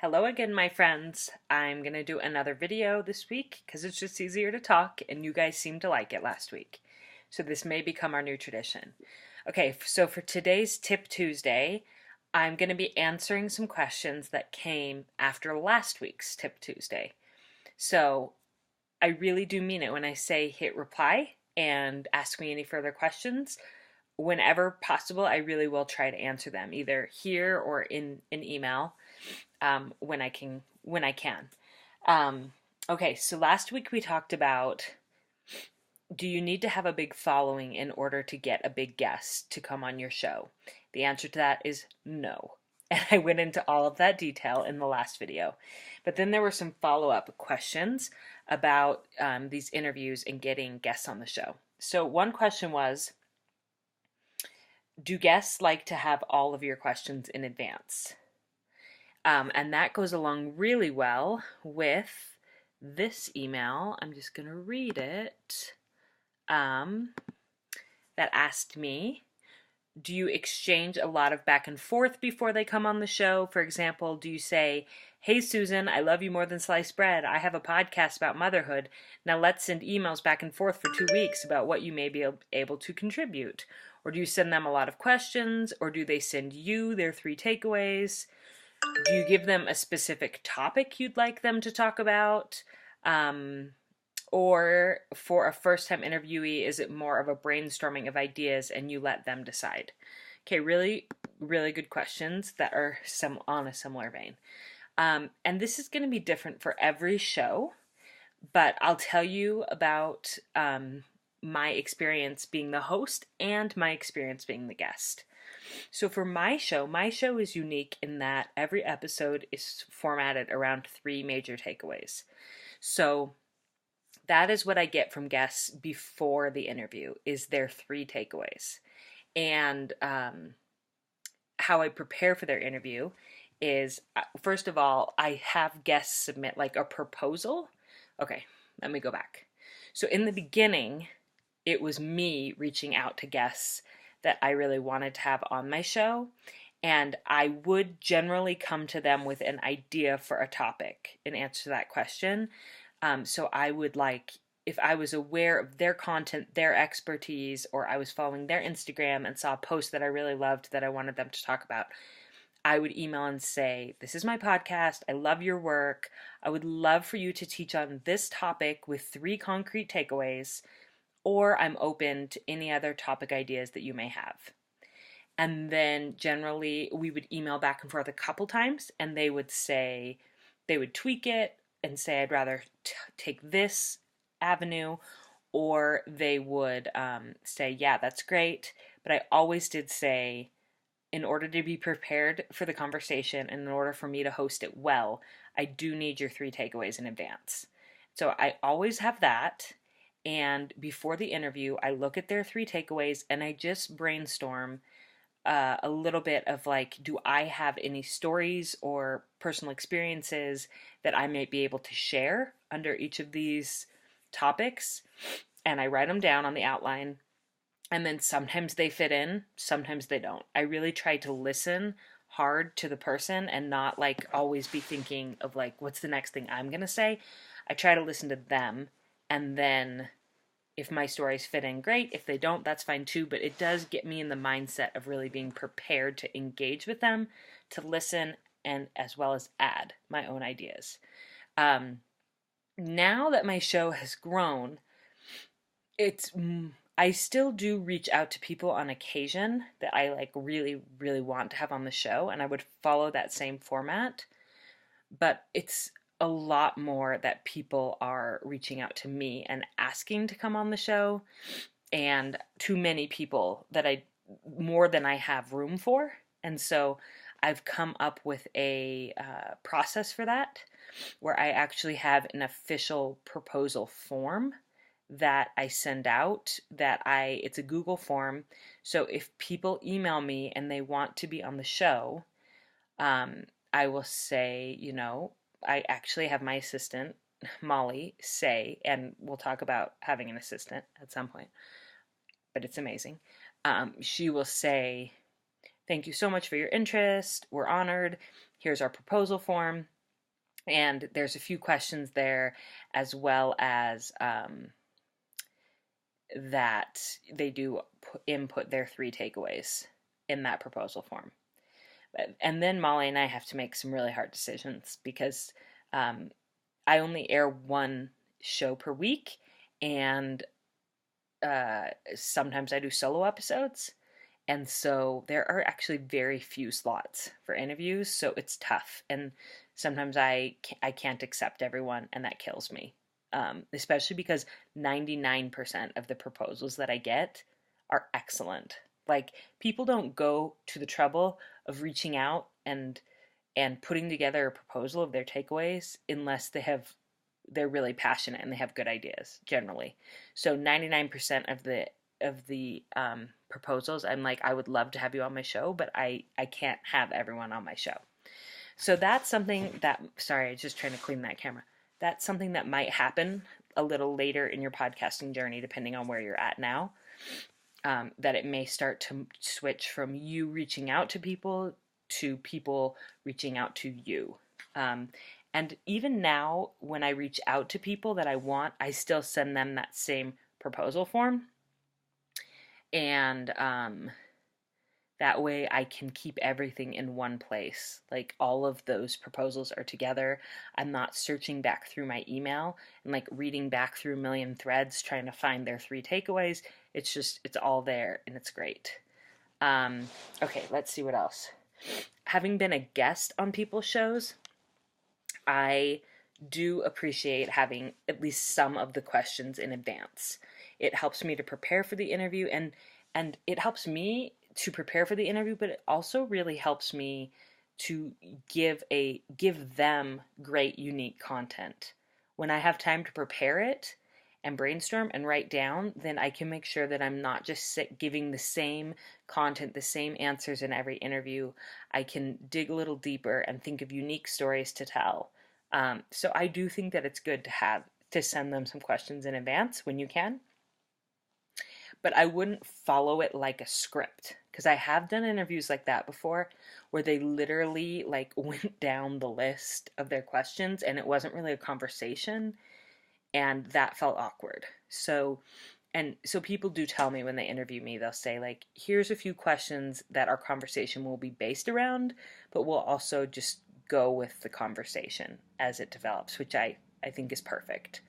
Hello again, my friends. I'm going to do another video this week because it's just easier to talk and you guys seemed to like it last week. So this may become our new tradition. Okay, so for today's Tip Tuesday, I'm going to be answering some questions that came after last week's Tip Tuesday. So I really do mean it when I say hit reply and ask me any further questions. Whenever possible, I really will try to answer them, either here or in an email when I can. Um, okay, so last week we talked about, do you need to have a big following in order to get a big guest to come on your show? The answer to that is no. And I went into all of that detail in the last video. But then there were some follow-up questions about these interviews and getting guests on the show. So one question was, do guests like to have all of your questions in advance? And that goes along really well with this email. I'm just going to read it. That asked me, do you exchange a lot of back and forth before they come on the show? For example, do you say, hey, Susan, I love you more than sliced bread. I have a podcast about motherhood. Now let's send emails back and forth for 2 weeks about what you may be able to contribute. Or do you send them a lot of questions? Or do they send you their 3 takeaways? Do you give them a specific topic you'd like them to talk about? Or for a first-time interviewee, is it more of a brainstorming of ideas and you let them decide? Okay, really, really good questions that are on a similar vein. And this is going to be different for every show, but I'll tell you about my experience being the host and my experience being the guest. So for my show is unique in that every episode is formatted around 3 major takeaways. So that is what I get from guests before the interview, is their 3 takeaways. And how I prepare for their interview is, first of all, I have guests submit like a proposal. Okay, let me go back. So in the beginning, it was me reaching out to guests that I really wanted to have on my show, and I would generally come to them with an idea for a topic in answer to that question. So I would, like, if I was aware of their content, their expertise, or I was following their Instagram and saw a post that I really loved that I wanted them to talk about, I would email and say, this is my podcast, I love your work, I would love for you to teach on this topic with 3 concrete takeaways, or I'm open to any other topic ideas that you may have. And then generally we would email back and forth a couple times, and they would tweak it and say, I'd rather take this avenue, or they would say, yeah, that's great. But I always did say, in order to be prepared for the conversation and in order for me to host it well, I do need your 3 takeaways in advance. So I always have that. And before the interview, I look at their 3 takeaways and I just brainstorm a little bit of, like, do I have any stories or personal experiences that I might be able to share under each of these topics? And I write them down on the outline. And then sometimes they fit in, sometimes they don't. I really try to listen hard to the person and not, like, always be thinking of, like, what's the next thing I'm going to say. I try to listen to them, and then if my stories fit in, great. If they don't, that's fine too. But it does get me in the mindset of really being prepared to engage with them, to listen, and as well as add my own ideas. Now that my show has grown, I still do reach out to people on occasion that I, like, really, really want to have on the show, and I would follow that same format. But it's a lot more that people are reaching out to me and asking to come on the show, and too many people that more than I have room for. And so I've come up with a process for that, where I actually have an official proposal form that I send out, it's a Google form. So if people email me and they want to be on the show, I will say, I actually have my assistant, Molly, say, and we'll talk about having an assistant at some point, but it's amazing. She will say, thank you so much for your interest. We're honored. here's our proposal form. And there's a few questions there, as well as that they do input their 3 takeaways in that proposal form. And then Molly and I have to make some really hard decisions because I only air 1 show per week, and sometimes I do solo episodes. And so there are actually very few slots for interviews, so it's tough. And sometimes I can't accept everyone, and that kills me. Especially because 99% of the proposals that I get are excellent. Like, people don't go to the trouble of reaching out and putting together a proposal of their takeaways unless they're really passionate and they have good ideas generally. So 99% of the proposals, I'm like, I would love to have you on my show, but I can't have everyone on my show. So that's something that, sorry, I was just trying to clean that camera. That's something that might happen a little later in your podcasting journey, depending on where you're at now. That it may start to switch from you reaching out to people reaching out to you. And even now, when I reach out to people that I want, I still send them that same proposal form. And that way I can keep everything in one place. Like, all of those proposals are together. I'm not searching back through my email and like reading back through a million threads trying to find their 3 takeaways. It's all there, and it's great. Okay, let's see what else. Having been a guest on people's shows, I do appreciate having at least some of the questions in advance. It helps me to prepare for the interview, and it helps me to prepare for the interview, but it also really helps me to give them great, unique content. When I have time to prepare it and brainstorm and write down, then I can make sure that I'm not just giving the same content, the same answers in every interview. I can dig a little deeper and think of unique stories to tell. So I do think that it's good to send them some questions in advance when you can. But I wouldn't follow it like a script, because I have done interviews like that before where they literally like went down the list of their questions and it wasn't really a conversation, and that felt awkward. So people do tell me when they interview me, they'll say like, here's a few questions that our conversation will be based around, but we'll also just go with the conversation as it develops, which I think is perfect.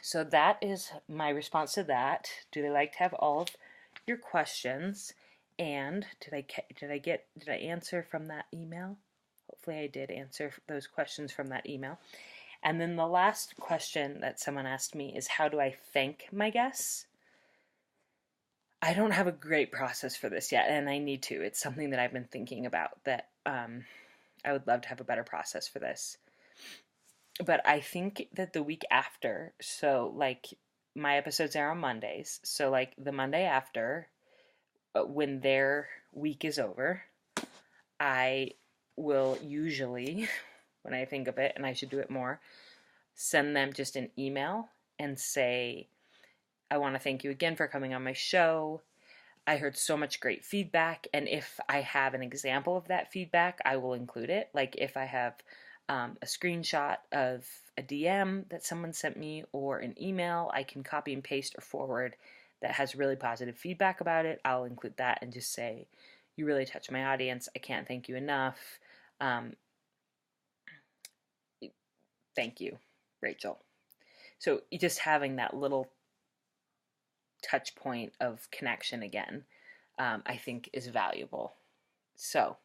So that is my response to that. Do they like to have all of your questions? And did I answer from that email? Hopefully I did answer those questions from that email. And then the last question that someone asked me is, how do I thank my guests? I don't have a great process for this yet, and I need to. It's something that I've been thinking about, that I would love to have a better process for this. But I think that the week after, so like my episodes are on Mondays, so like the Monday after, when their week is over, I will usually, when I think of it, and I should do it more, send them just an email and say, I want to thank you again for coming on my show. I heard so much great feedback, and if I have an example of that feedback, I will include it. Like if I have a screenshot of a DM that someone sent me or an email I can copy and paste or forward that has really positive feedback about it, I'll include that and just say, you really touched my audience. I can't thank you enough. Thank you, Rachel. So just having that little touch point of connection again, I think is valuable. So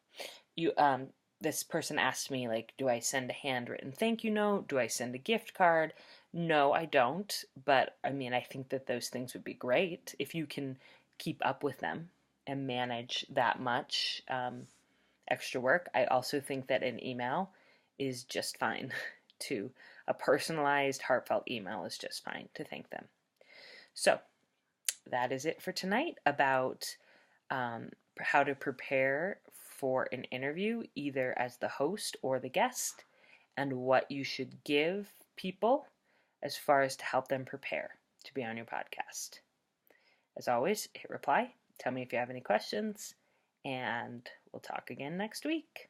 this person asked me, like, do I send a handwritten thank you note? Do I send a gift card? No, I don't. But I mean, I think that those things would be great if you can keep up with them and manage that much extra work. I also think that an email is just fine. A personalized, heartfelt email is just fine to thank them. So that is it for tonight about how to prepare for an interview, either as the host or the guest, and what you should give people as far as to help them prepare to be on your podcast. As always, hit reply, tell me if you have any questions, and we'll talk again next week.